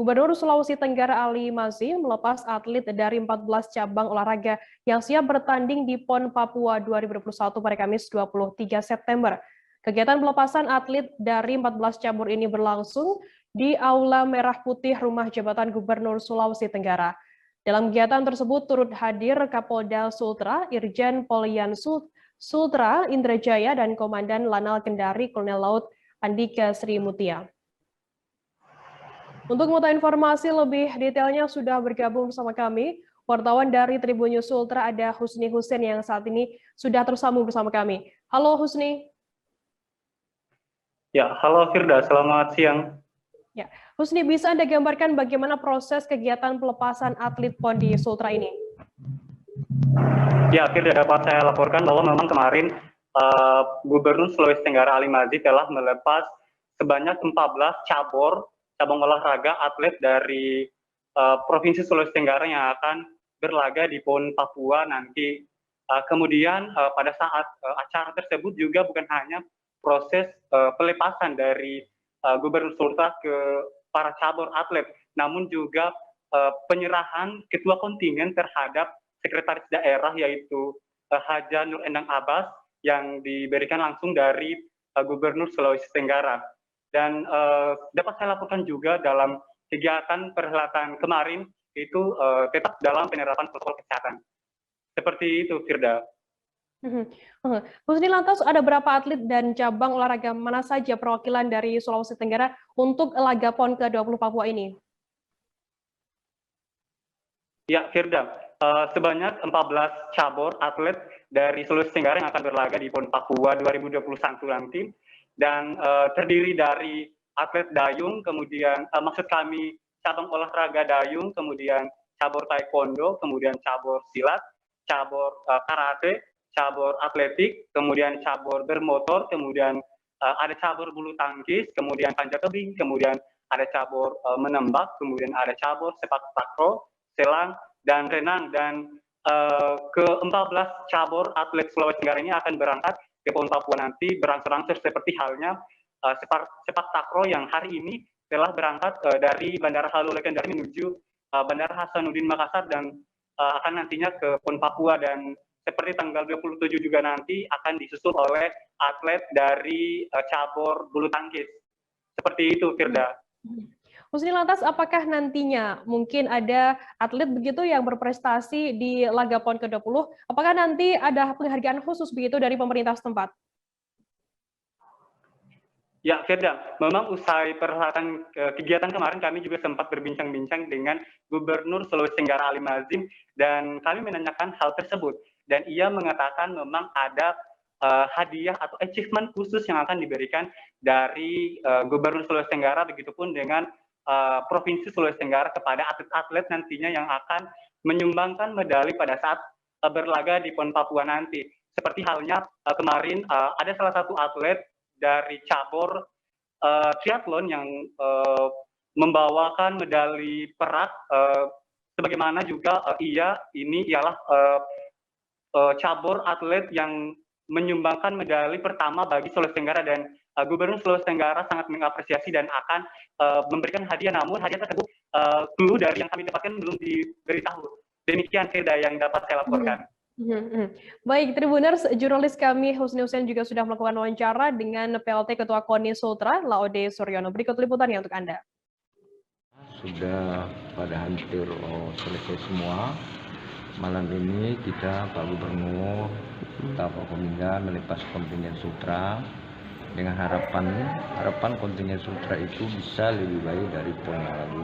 Gubernur Sulawesi Tenggara Ali Mazzi melepas atlet dari 14 cabang olahraga yang siap bertanding di PON Papua 2021 pada Kamis 23 September. Kegiatan pelepasan atlet dari 14 cabur ini berlangsung di Aula Merah Putih Rumah Jabatan Gubernur Sulawesi Tenggara. Dalam kegiatan tersebut turut hadir Kapolda Sultra, Irjen Polian Sultra Indrajaya, dan Komandan Lanal Kendari Kolonel Laut Andika Sri Mutia. Untuk mengetahui informasi lebih detailnya sudah bergabung bersama kami, wartawan dari Tribun News Sultra ada Husni Husein yang saat ini sudah tersambung bersama kami. Halo Husni. Ya, halo Firda, selamat siang. Ya, Husni, bisa Anda gambarkan bagaimana proses kegiatan pelepasan atlet PON di Sultra ini? Ya, Firda, dapat saya laporkan bahwa memang kemarin Gubernur Sulawesi Tenggara Ali Mazzi telah melepas sebanyak 14 cabang olahraga atlet dari Provinsi Sulawesi Tenggara yang akan berlaga di PON Papua nanti. Kemudian pada saat acara tersebut juga bukan hanya proses pelepasan dari Gubernur Sultra ke para cabur atlet, namun juga penyerahan ketua kontingen terhadap sekretaris daerah yaitu Haja Nur Endang Abbas yang diberikan langsung dari Gubernur Sulawesi Tenggara. Dan dapat saya laporkan juga dalam kegiatan perhelatan kemarin itu tetap dalam penerapan protokol kesehatan. Seperti itu, Firda. Husni, lantas ada berapa atlet dan cabang olahraga mana saja perwakilan dari Sulawesi Tenggara untuk laga PON ke-20 Papua ini? Ya, Firda, sebanyak 14 cabur atlet dari Sulawesi Tenggara yang akan berlaga di PON Papua 2021 nanti, dan terdiri dari atlet dayung, kemudian maksud kami cabang olahraga dayung, kemudian cabur taekwondo, kemudian cabur silat, cabur karate, cabur atletik, kemudian cabur bermotor, kemudian ada cabur bulu tangkis, kemudian panjat tebing, kemudian ada cabur menembak, kemudian ada cabur sepak takraw, selang, dan renang. Dan ke-14 cabur atlet Sulawesi Tenggara ini akan berangkat ke PON Papua nanti berangsur-angsur seperti halnya sepak takraw yang hari ini telah berangkat dari Bandara Halu Lekendari menuju Bandara Hasanuddin Makassar dan akan nantinya ke PON Papua, dan seperti tanggal 27 juga nanti akan disusul oleh atlet dari cabur bulu tangkis. Seperti itu, Firda. Husni, lantas apakah nantinya mungkin ada atlet begitu yang berprestasi di laga PON ke-20? Apakah nanti ada penghargaan khusus begitu dari pemerintah setempat? Ya, Firda, memang usai perhelatan kegiatan kemarin kami juga sempat berbincang-bincang dengan Gubernur Sulawesi Tenggara Ali Mazzi, dan kami menanyakan hal tersebut. Dan ia mengatakan memang ada hadiah atau achievement khusus yang akan diberikan dari Gubernur Sulawesi Tenggara, begitupun dengan Provinsi Sulawesi Tenggara kepada atlet-atlet nantinya yang akan menyumbangkan medali pada saat berlaga di PON Papua nanti. Seperti halnya kemarin ada salah satu atlet dari cabur triathlon yang membawakan medali perak, sebagaimana juga ialah cabur atlet yang menyumbangkan medali pertama bagi Sulawesi Tenggara, dan Gubernur Sulawesi Tenggara sangat mengapresiasi dan akan memberikan hadiah, namun hadiah tersebut clue dari yang kami dapatkan belum diberitahu. Demikian Firda yang dapat saya laporkan. Baik, Tribuners, jurnalis kami Husni Husein juga sudah melakukan wawancara dengan PLT Ketua KONI Sultra, Laode Suryono. Berikut liputannya untuk Anda. Sudah pada hampir selesai semua. Malam ini kita Pak Gubernur, Pak Kominda melepas kontingen Sultra dengan harapan kontingen Sultra itu bisa lebih baik dari PON yang lalu.